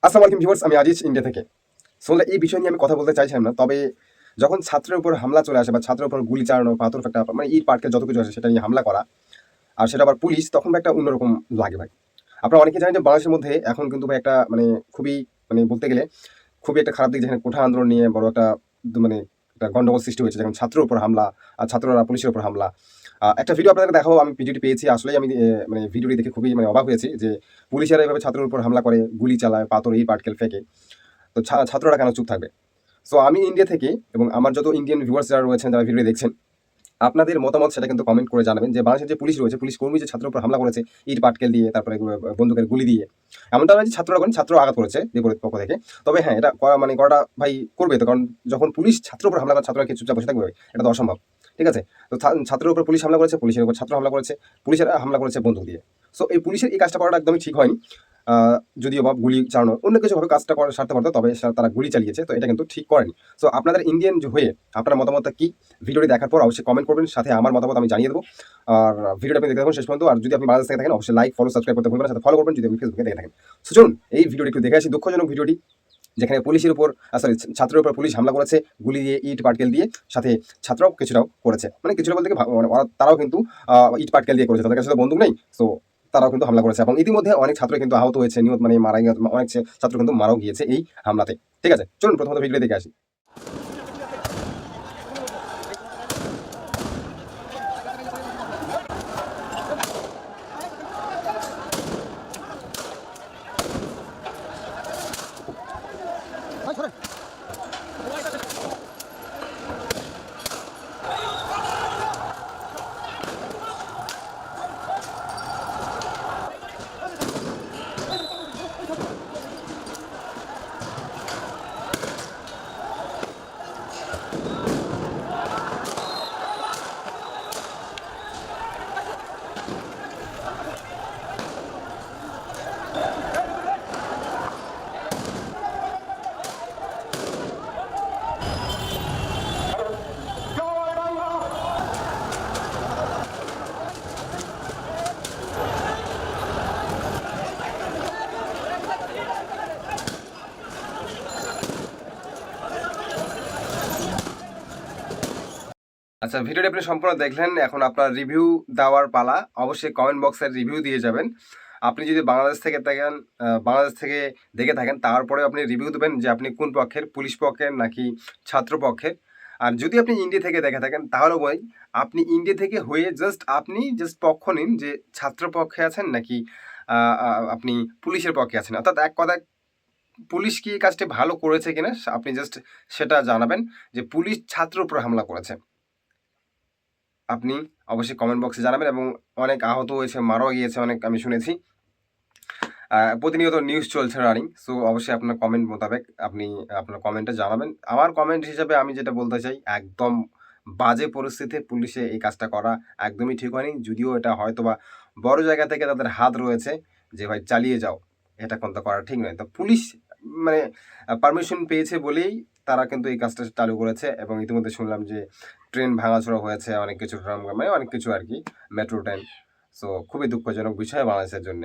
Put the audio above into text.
আসসালামু আলাইকুম ভিউয়ার্স, আমি আজিজ ইন্ডিয়া থেকে। সো এই বিষয় নিয়ে আমি কথা বলতে চাইছিলাম না। তবে যখন ছাত্রের উপর হামলা চলে আসে বা ছাত্রের উপর গুলি চালানো, পাথর ফেটা মানে ইট পাটকেল যত কিছু আছে সেটা নিয়ে হামলা করা, আর সেটা আবার পুলিশ, তখন একটা অন্যরকম লাগে ভাই। আপনারা অনেকেই জানেন যে বাংলাদেশের মধ্যে এখন কিন্তু ভাই একটা মানে খুবই মানে বলতে গেলে খুবই একটা খারাপ দিক, যেখানে কোঠা আন্দোলন নিয়ে বড় একটা মানে একটা গন্ডগোল সৃষ্টি হয়েছে। যেমন ছাত্রের উপর হামলা, আর ছাত্ররা পুলিশের উপর হামলা। একটা ভিডিও আপনাদেরকে দেখাবো, আমি ভিডিওটি পেয়েছি। আসলেই আমি মানে ভিডিওটি দেখে খুবই মানে অবাক হয়েছি যে পুলিশেরা এভাবে ছাত্রের উপর হামলা করে, গুলি চালায়, পাথর, ইট পাটকেল ফেঁকে। তো ছাত্ররা কেন চুপ থাকবে? সো আমি ইন্ডিয়া থেকে, এবং আমার যত ইন্ডিয়ান ভিউয়ার্স যারা রয়েছেন, যারা ভিডিও দেখছেন, আপনাদের মতামত সেটা কিন্তু কমেন্ট করে জানাবেন যে বাংলাদেশের যে পুলিশ রয়েছে, পুলিশ কর্মী যে ছাত্রের উপর হামলা করেছে ইট পাটকেল দিয়ে, তারপরে বন্দুকের গুলি দিয়ে, এমনটা নয় যে ছাত্ররা করেন, ছাত্র আঘাত করেছে বিপরীত পক্ষ থেকে। তবে হ্যাঁ, এটা করা মানে করাটা ভাই করবে তো, কারণ যখন পুলিশ ছাত্রের উপর হামলা করে ছাত্ররা কি চুপচাপ বসে থাকবে? এটা তো অসম্ভব। ঠিক আছে? তো ছাত্রের উপর পুলিশ হামলা করেছে, পুলিশের উপর ছাত্র হামলা করেছে, পুলিশেরা হামলা করেছে বন্দুক দিয়ে। সো এই পুলিশের এই কাজটা করাটা একদমই ঠিক হয়নি। যদিও বা গুলি চালানো অন্য কিছুভাবে কাজটা করার সারতে পারতো, তবে তারা গুলি চালিয়েছে, তো এটা কিন্তু ঠিক করেনি। সো আপনাদের ইন্ডিয়ান হয়ে আপনার মতামতটা কি? ভিডিওটি দেখার পর অবশ্যই কমেন্ট করবেন, সাথে আমার মতামত আমি জানিয়ে দেবো। আর ভিডিওটা আপনি দেখতে থাকুন শেষ পর্যন্ত। আর যদি আপনি বাংলাদেশ থেকে থাকেন, অবশ্যই লাইক, ফলো, সাবস্ক্রাইব করতে ভুলবেন না, সাথে ফলো করবেন যদি আপনি ফেসবুকে দেখে থাকেন। সো চলুন এই ভিডিওটি একটু দেখে আসি, দুঃখজনক ভিডিওটি, যেখানে পুলিশের উপর সরি ছাত্রের উপর পুলিশ হামলা করেছে গুলি দিয়ে, ইট পাটকেল দিয়ে, সাথে ছাত্ররাও কিছুটাও করেছে, মানে কিছুটা বলতে কি মানে তারাও কিন্তু ইট পাটকেল দিয়ে করেছে, তাদের কাছে তো বন্দুক নেই। সো তারাও কিন্তু হামলা করেছে, এবং ইতিমধ্যে অনেক ছাত্র কিন্তু আহত হয়েছে, নিহত মানে মারা গিয়ে অনেক ছাত্র কিন্তু মারাও গিয়েছে এই হামলাতে। ঠিক আছে, চলুন প্রথমত ভিডিও দেখে আসি। আচ্ছা, ভিডিওটি আপনি সম্পূর্ণ দেখলেন, এখন আপনার রিভিউ দেওয়ার পালা। অবশ্যই কমেন্ট বক্সে রিভিউ দিয়ে যাবেন। আপনি যদি বাংলাদেশ থেকে থাকেন, বাংলাদেশ থেকে দেখে থাকেন, তারপরে আপনি রিভিউ দেবেন যে আপনি কোন পক্ষের, পুলিশ পক্ষের নাকি ছাত্র পক্ষের। আর যদি আপনি ইন্ডিয়া থেকে দেখে থাকেন, তাহলে ভাই আপনি ইন্ডিয়া থেকে হয়ে আপনি জাস্ট পক্ষ নিন যে ছাত্র পক্ষে আছেন নাকি আপনি পুলিশের পক্ষে আছেন। অর্থাৎ এক কথায় পুলিশ কি এই কাজটি ভালো করেছে কিনা আপনি জাস্ট সেটা জানাবেন, যে পুলিশ ছাত্রের উপর হামলা করেছে। আপনি অবশ্যই কমেন্ট বক্সে জানাবেন। এবং অনেক আহত হয়েছে, মারাও গিয়েছে অনেক, আমি শুনেছি। প্রতিনিয়ত নিউজ চলছে রানিং। সো অবশ্যই আপনার কমেন্ট মোতাবেক আপনি আপনার কমেন্টে জানাবেন। আমার কমেন্ট হিসাবে আমি যেটা বলতে চাই, একদম বাজে পরিস্থিতিতে পুলিশে এই কাজটা করা একদমই ঠিক হয়নি। যদিও এটা হয়তোবা বড় জায়গা থেকে তাদের হাত রয়েছে যে ভাই চালিয়ে যাও, এটা কিন্তু করা ঠিক নয়। তো পুলিশ মানে পারমিশন পেয়েছে বলেই তারা কিন্তু এই কাজটা চালু করেছে। এবং ইতিমধ্যে শুনলাম যে ট্রেন ভাঙাচোরা হয়েছে, অনেক কিছু মানে অনেক কিছু আর কি, মেট্রো ট্রেন। সো খুবই দুঃখজনক বিষয় বাংলাদেশের জন্য।